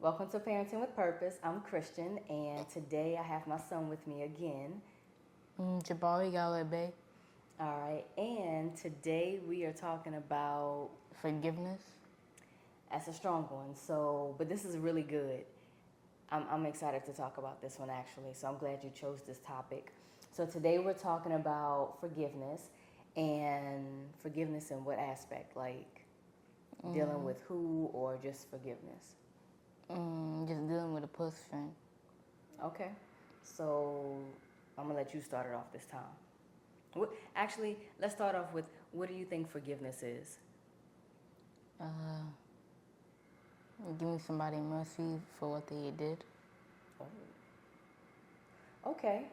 Welcome to Parenting with Purpose. I'm Christian, and today I have my son with me again. Jabari Galebe. All right, and today we are talking about Forgiveness. that's a strong one. But this is really good. I'm excited to talk about this one actually. So I'm glad you chose this topic. So today we're talking about forgiveness, and forgiveness in what aspect? Like dealing with who, or just forgiveness? Just dealing with a person. Okay, so I'm gonna let you start it off this time. Actually, let's start off with, what do you think forgiveness is? Uh, Giving somebody mercy for what they did. Oh. Okay.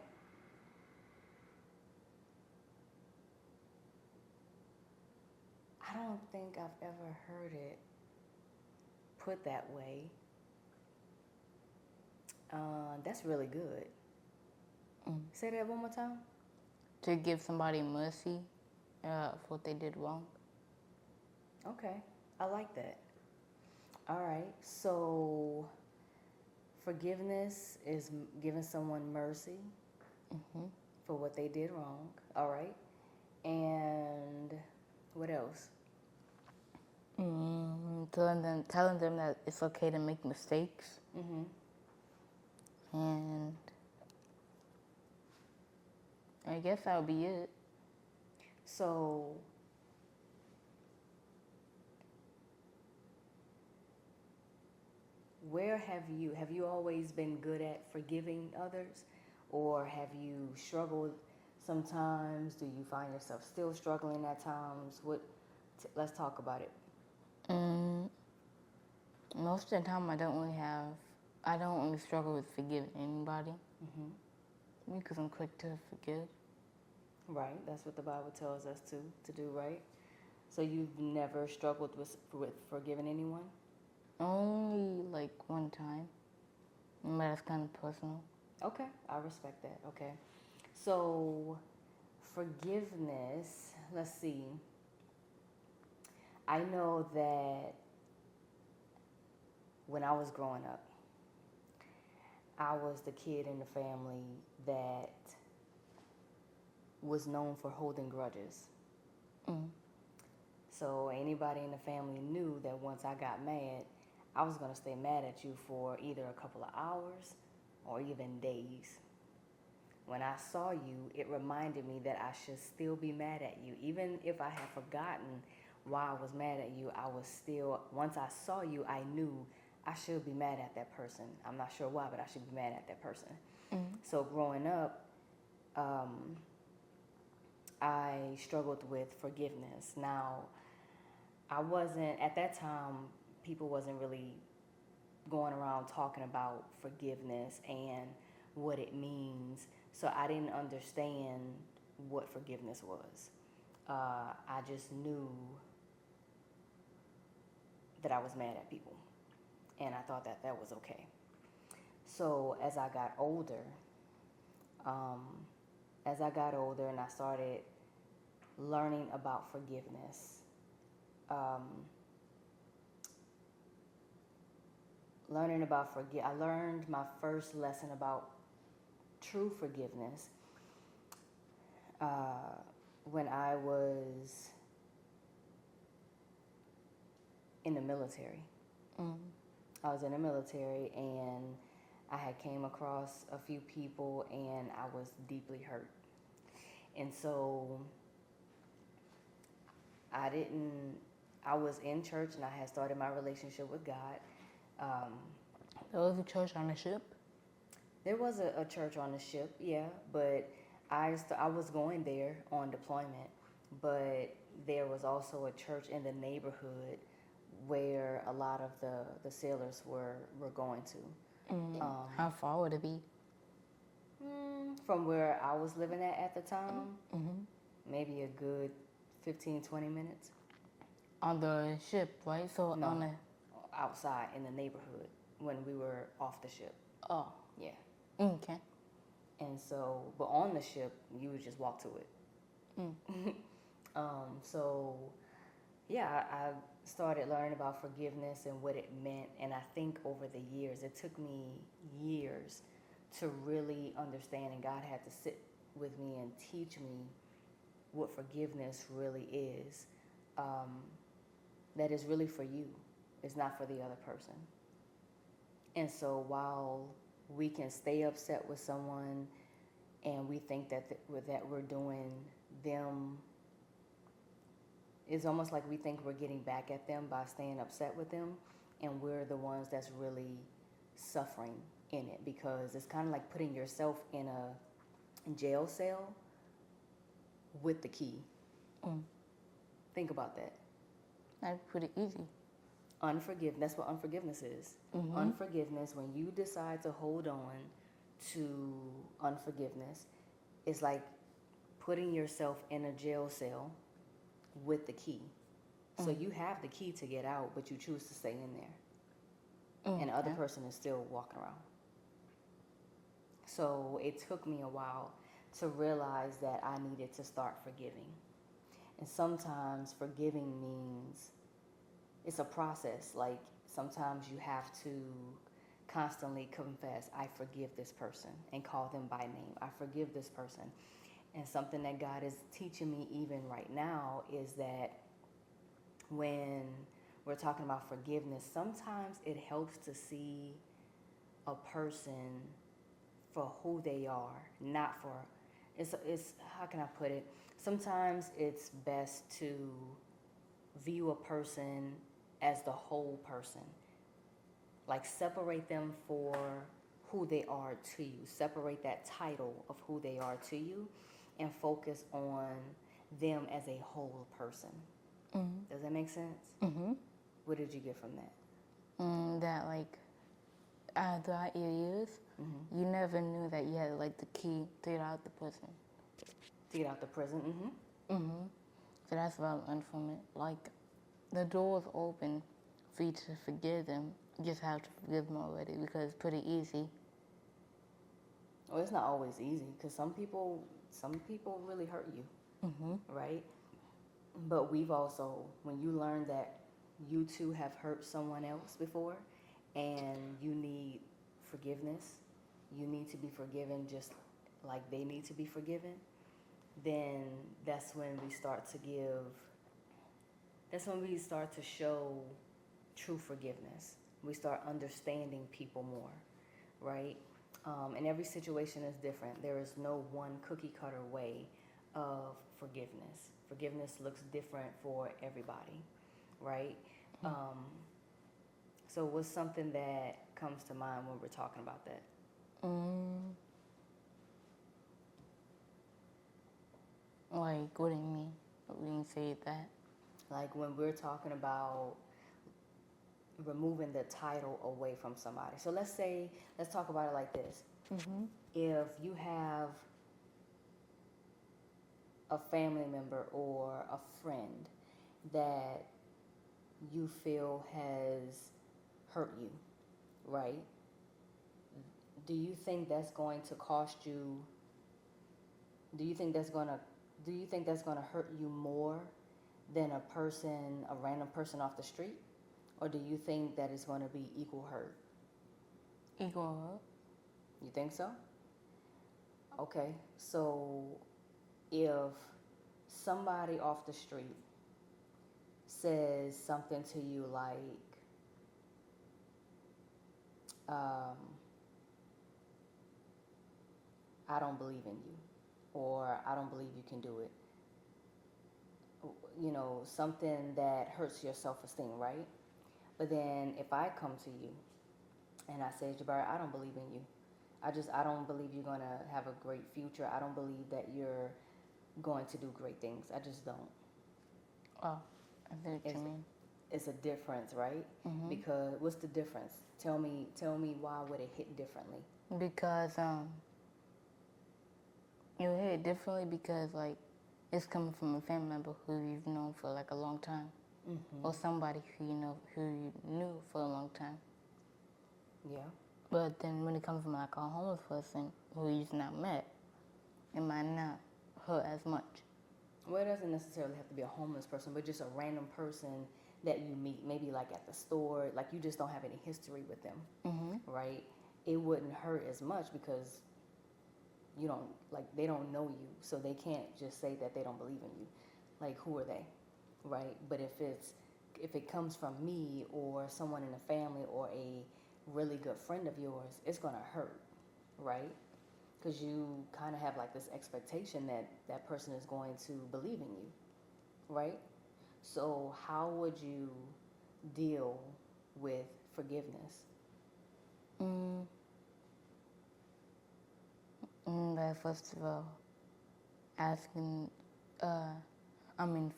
I don't think I've ever heard it put that way. That's really good. Say that one more time. To give somebody mercy for what they did wrong. Okay, I like that. All right, so forgiveness is giving someone mercy for what they did wrong. All right, and what else? Telling them that it's okay to make mistakes. And I guess that would be it. So, where have you always been good at forgiving others, or have you struggled sometimes? Do you find yourself still struggling at times? Let's talk about it. Most of the time, I don't really struggle with forgiving anybody. Because I'm quick to forgive. Right, that's what the Bible tells us to do, right? So you've never struggled with forgiving anyone? Only like one time. But that's kind of personal. Okay, I respect that. Okay. So, forgiveness, let's see. I know that when I was growing up, I was the kid in the family that was known for holding grudges. So anybody in the family knew that once I got mad, I was going to stay mad at you for either a couple of hours or even days. When I saw you, it reminded me that I should still be mad at you. Even if I had forgotten why I was mad at you, I was still, once I saw you, I knew I should be mad at that person. I'm not sure why, but I should be mad at that person. So growing up, I struggled with forgiveness. Now, I wasn't, at that time, people wasn't really going around talking about forgiveness and what it means. So I didn't understand what forgiveness was. I just knew that I was mad at people, and I thought that was okay. So as I got older, and I started learning about forgiveness, I learned my first lesson about true forgiveness when I was in the military. I was in the military, and I had came across a few people, and I was deeply hurt. And so I was in church, and I had started my relationship with God. There was a church on the ship? There was a church on the ship, yeah, but I was going there on deployment, but there was also a church in the neighborhood where a lot of the sailors were going to. How far would it be? From where I was living at the time, maybe a good 15, 20 minutes. On the ship, right? So No, on the outside in the neighborhood when we were off the ship. Oh. Yeah. Okay. And so, but on the ship, you would just walk to it. So, yeah, I started learning about forgiveness and what it meant, and I think over the years, it took me years to really understand, and God had to sit with me and teach me what forgiveness really is. That is really for you. It's not for the other person. And so while we can stay upset with someone and we think that we're doing them, it's almost like we think we're getting back at them by staying upset with them, and we're the ones that's really suffering in it, because it's kind of like putting yourself in a jail cell with the key. Think about that. That's pretty easy. Unforgiveness, that's what unforgiveness is. Unforgiveness, when you decide to hold on to unforgiveness, it's like putting yourself in a jail cell with the key. So you have the key to get out, but you choose to stay in there. And the other person is still walking around. So it took me a while to realize that I needed to start forgiving. And sometimes forgiving means it's a process. Like sometimes you have to constantly confess, I forgive this person, and call them by name. I forgive this person. And something that God is teaching me even right now is that when we're talking about forgiveness, sometimes it helps to see a person for who they are, not for, it's how can I put it? Sometimes it's best to view a person as the whole person. Like separate them for who they are to you. Separate that title of who they are to you and focus on them as a whole person. Does that make sense? What did you get from that? That like throughout your years, you never knew that you had like the key to get out the prison. To get out the prison? So that's what I learned from it. Like the door's open for you to forgive them. You just have to forgive them already, because it's pretty easy. Well, it's not always easy, because some people really hurt you, right? But we've also, when you learn that you too have hurt someone else before, and you need forgiveness, you need to be forgiven just like they need to be forgiven, then that's when we start to show true forgiveness. We start understanding people more, right? And every situation is different. There is no one cookie cutter way of forgiveness. Forgiveness looks different for everybody, right? So what's something that comes to mind when we're talking about that? Like, what do you mean? What do you say that? Like when we're talking about removing the title away from somebody. So let's talk about it like this. If you have a family member or a friend that you feel has hurt you, right? Do you think that's going to cost you? Do you think that's going to hurt you more than a random person off the street? Or do you think that it's going to be equal hurt? Equal hurt. You think so? Okay, so if somebody off the street says something to you like, I don't believe in you, or I don't believe you can do it, you know, something that hurts your self-esteem, right? But then if I come to you and I say, Jabari, I don't believe in you. I don't believe you're going to have a great future. I don't believe that you're going to do great things. I just don't. Oh, I see what you mean. It's a difference, right? Because what's the difference? Tell me why would it hit differently? Because you hit differently because like it's coming from a family member who you've known for like a long time, or somebody who you knew for a long time. Yeah. But then when it comes from like a homeless person who you've not met, it might not hurt as much. Well, it doesn't necessarily have to be a homeless person, but just a random person that you meet, maybe like at the store, like you just don't have any history with them, right? It wouldn't hurt as much because you don't, like, they don't know you, so they can't just say that they don't believe in you. Like, who are they, right? But if it comes from me or someone in the family or a really good friend of yours, it's gonna hurt, right? Because you kind of have like this expectation that that person is going to believe in you, right? So how would you deal with forgiveness? But first of all, asking,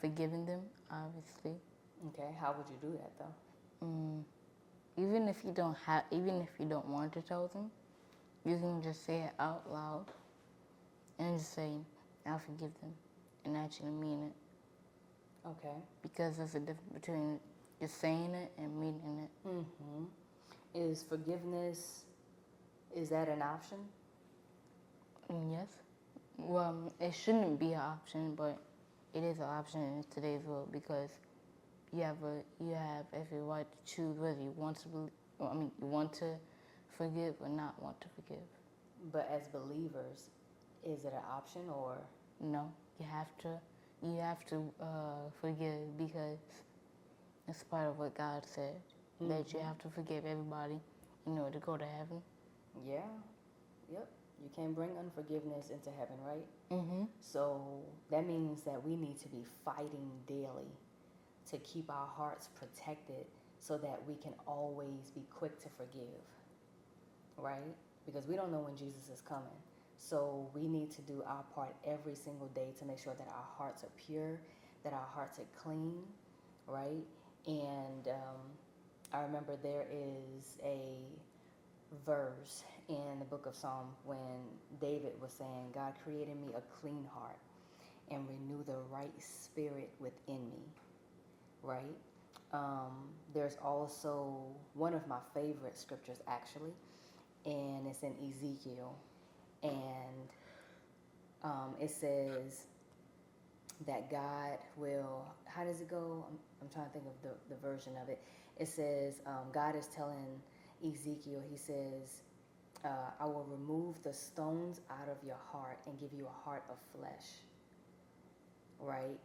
forgiving them, obviously. Okay, how would you do that though? Even if you don't want to tell them, you can just say it out loud and just say, "I forgive them," and actually mean it. Okay. Because there's a difference between just saying it and meaning it. Is forgiveness, is that an option? Yes. Well, it shouldn't be an option, but it is an option in today's world because you have every right to choose whether you want to you want to forgive or not want to forgive. But as believers, is it an option or? No, you have to forgive because it's part of what God said that you have to forgive everybody in order to go to heaven. Yeah. Yep. You can't bring unforgiveness into heaven, right? So that means that we need to be fighting daily to keep our hearts protected so that we can always be quick to forgive, right? Because we don't know when Jesus is coming. So we need to do our part every single day to make sure that our hearts are pure, that our hearts are clean, right? And I remember there is a verse in the book of Psalm when David was saying, God created me a clean heart and renew the right spirit within me, right? There's also one of my favorite scriptures actually, and it's in Ezekiel, and it says that God will, how does it go? I'm trying to think of the version of it. It says, God is telling Ezekiel, he says, I will remove the stones out of your heart and give you a heart of flesh, right?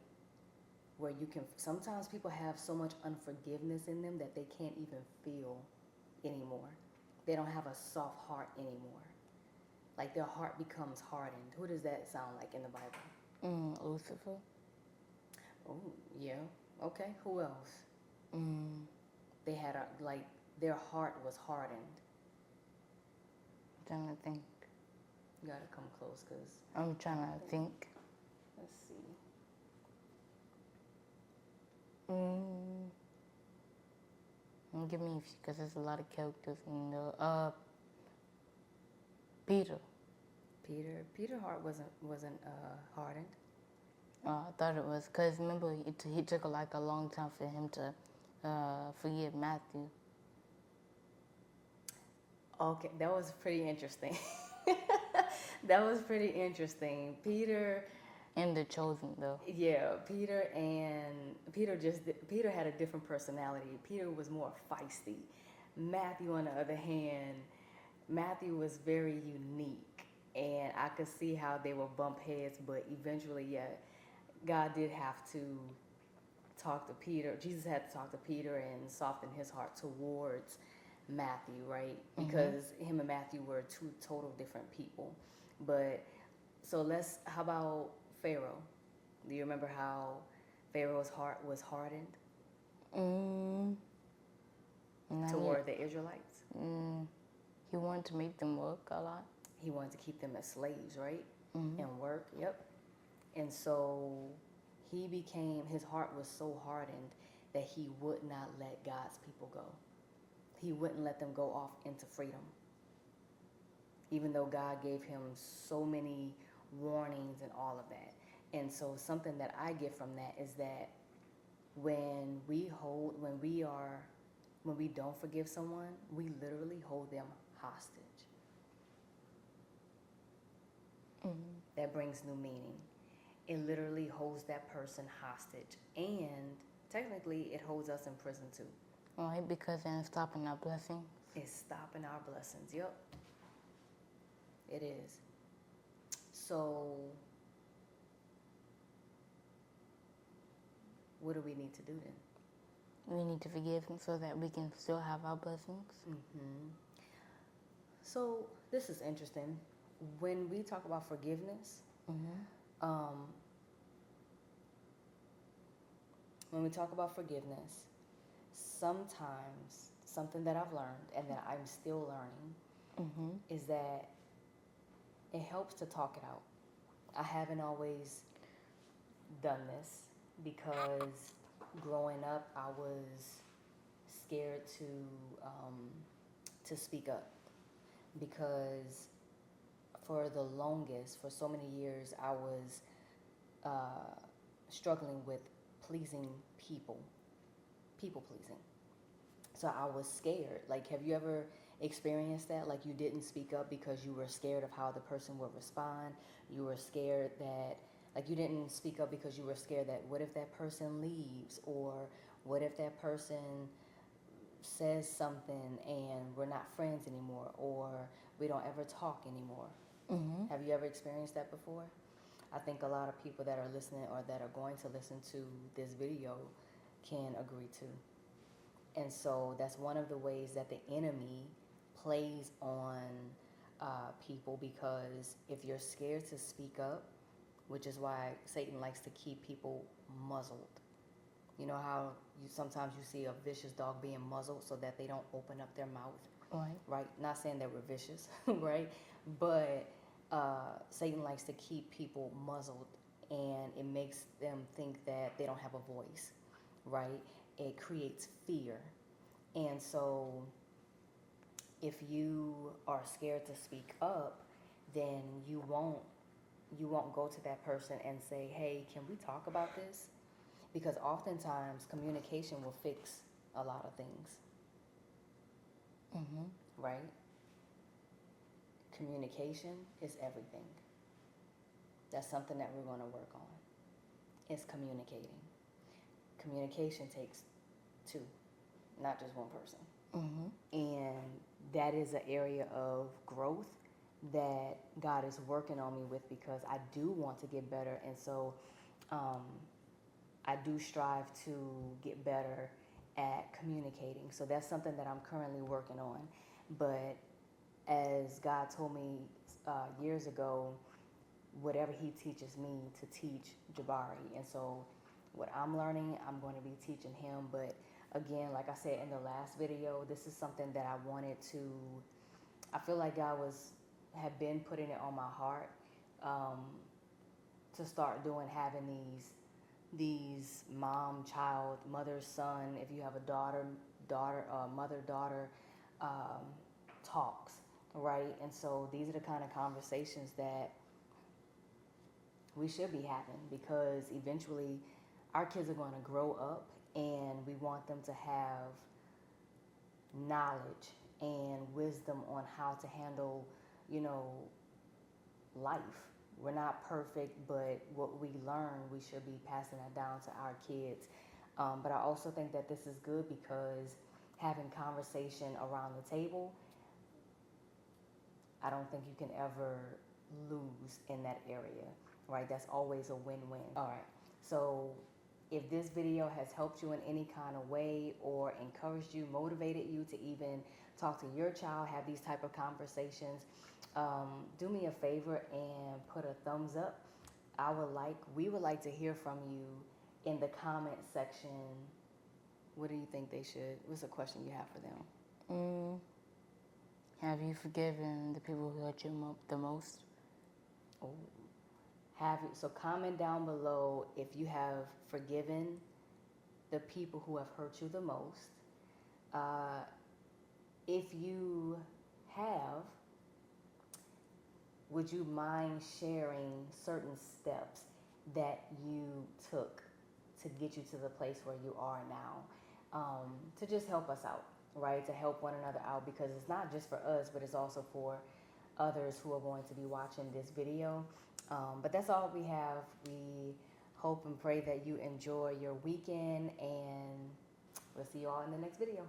Where you can, sometimes people have so much unforgiveness in them that they can't even feel anymore. They don't have a soft heart anymore. Like their heart becomes hardened. Who does that sound like in the Bible? Lucifer. Oh, yeah. Okay, who else? They had their heart was hardened. I'm trying to think. You gotta come close, cause I'm trying to think. Let's see. Give me a few, because there's a lot of characters in the Peter. Peter's heart wasn't hardened. I thought it was, because remember he took like a long time for him to forgive Matthew. Okay, that was pretty interesting. That was pretty interesting. Peter and the chosen though. Yeah, Peter had a different personality. Peter was more feisty. Matthew, on the other hand, Matthew was very unique, and I could see how they would bump heads. But eventually, yeah, God did have to talk to Peter. Jesus had to talk to Peter and soften his heart towards Matthew, right? Because him and Matthew were two total different people. But so how about Pharaoh? Do you remember how Pharaoh's heart was hardened toward the Israelites? He wanted to make them work a lot. He wanted to keep them as slaves, right? And work, yep. And so his heart was so hardened that he would not let God's people go. He wouldn't let them go off into freedom. Even though God gave him so many warnings and all of that. And so something that I get from that is that when we don't forgive someone, we literally hold them hostage. That brings new meaning. It literally holds that person hostage. And technically it holds us in prison too. Right, because then it's stopping our blessings. It's stopping our blessings. Yep, it is. So, what do we need to do then? We need to forgive them so that we can still have our blessings. Mm-hmm. So, this is interesting. When we talk about forgiveness, um, when we talk about forgiveness, sometimes something that I've learned and that I'm still learning is that it helps to talk it out. I haven't always done this because growing up I was scared to speak up, because for the longest, for so many years, I was struggling with pleasing people pleasing. So I was scared. Like, have you ever experienced that? Like, you didn't speak up because you were scared of how the person would respond. You were scared that, like, you didn't speak up because you were scared that what if that person leaves, or what if that person says something and we're not friends anymore, or we don't ever talk anymore. Have you ever experienced that before? I think a lot of people that are listening or that are going to listen to this video can agree to. And so that's one of the ways that the enemy plays on people, because if you're scared to speak up, which is why Satan likes to keep people muzzled. You know how sometimes you see a vicious dog being muzzled so that they don't open up their mouth? Right? Not saying that we're vicious, right? But Satan likes to keep people muzzled, and it makes them think that they don't have a voice, right? It creates fear. And so if you are scared to speak up, then you won't go to that person and say, hey, can we talk about this? Because oftentimes communication will fix a lot of things. Right? Communication is everything. That's something that we're going to work on. It's communicating. Communication takes two, not just one person. And that is an area of growth that God is working on me with, because I do want to get better. And so I do strive to get better at communicating. So that's something that I'm currently working on. But as God told me years ago, whatever he teaches me to teach Jabari. And so what I'm learning, I'm going to be teaching him. But again, like I said in the last video, this is something that I wanted to, I feel like God had been putting it on my heart to start doing, having these mom, child, mother, son, if you have a mother-daughter talks, right? And so these are the kind of conversations that we should be having, because eventually our kids are going to grow up and we want them to have knowledge and wisdom on how to handle, life. We're not perfect, but what we learn, we should be passing that down to our kids. But I also think that this is good, because having conversation around the table, I don't think you can ever lose in that area, right? That's always a win-win. All right, so if this video has helped you in any kind of way, or encouraged you, motivated you to even talk to your child, have these type of conversations, do me a favor and put a thumbs up. We would like to hear from you in the comment section. What do you think they should? What's a question you have for them? Have you forgiven the people who hurt you the most? Oh, so comment down below if you have forgiven the people who have hurt you the most. If you have, would you mind sharing certain steps that you took to get you to the place where you are now, to just help us out, right? To help one another out, because it's not just for us, but it's also for others who are going to be watching this video. But that's all we have. We hope and pray that you enjoy your weekend, and we'll see you all in the next video.